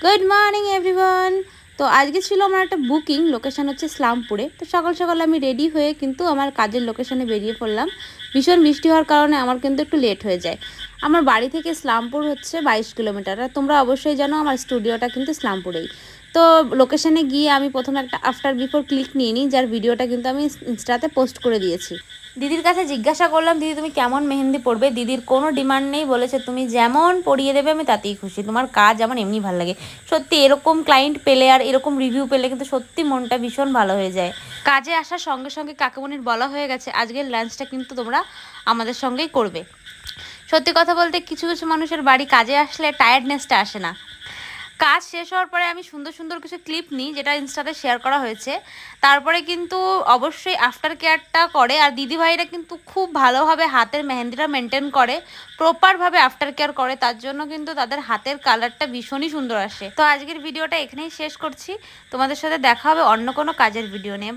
Good morning everyone. তো আজকে ছিল আমার একটা বুকিং, লোকেশান হচ্ছে ইসলামপুরে। তো সকাল সকাল আমি রেডি হয়ে কিন্তু আমার কাজের লোকেশানে বেরিয়ে পড়লাম। ভীষণ বৃষ্টি হওয়ার কারণে আমার কিন্তু একটু লেট হয়ে যায়। আমার বাড়ি থেকে ইসলামপুর হচ্ছে 22 কিলোমিটার। আর তোমরা অবশ্যই জানো আমার স্টুডিওটা কিন্তু ইসলামপুরেই। তো লোকেশানে গিয়ে আমি প্রথমে একটা আফটার বিফোর ক্লিক নিয়ে নিই, যার ভিডিওটা কিন্তু আমি ইনস্টাতে পোস্ট করে দিয়েছি। দিদির কাছে জিজ্ঞাসা করলাম, দিদি তুমি কেমন মেহেন্দি পরবে? দিদির কোনো ডিমান্ড নেই, বলেছে তুমি যেমন পরিয়ে দেবে আমি তাতেই খুশি, তোমার কাজ আমার এমনি ভালো লাগে। সত্যি এরকম ক্লায়েন্ট পেলে আর এরকম রিভিউ পেলে কিন্তু সত্যি মনটা ভীষণ ভালো হয়ে যায়। কাজে আসার সঙ্গে সঙ্গে কাকুমনির বলা হয়ে গেছে আজকের লাঞ্চটা কিন্তু তোমরা আমাদের সঙ্গেই করবে। সত্যি কথা বলতে কিছু কিছু মানুষের বাড়ি কাজে আসলে টায়ার্ডনেসটা আসে না। কাজ শেষ হওয়ার পরে আমি সুন্দর সুন্দর কিছু ক্লিপ নিই, যেটা ইনস্টাতে শেয়ার করা হয়েছে। তারপরে কিন্তু অবশ্যই আফটার কেয়ারটা করে, আর দিদিভাইরা কিন্তু খুব ভালোভাবে হাতের মেহেন্দিটা মেনটেন করে, প্রপারভাবে আফটার কেয়ার করে। তার জন্য কিন্তু তাদের হাতের কালারটা ভীষণই সুন্দর আসে। তো আজকের ভিডিওটা এখানেই শেষ করছি, তোমাদের সাথে দেখা হবে অন্য কোনো কাজের ভিডিও নিয়ে।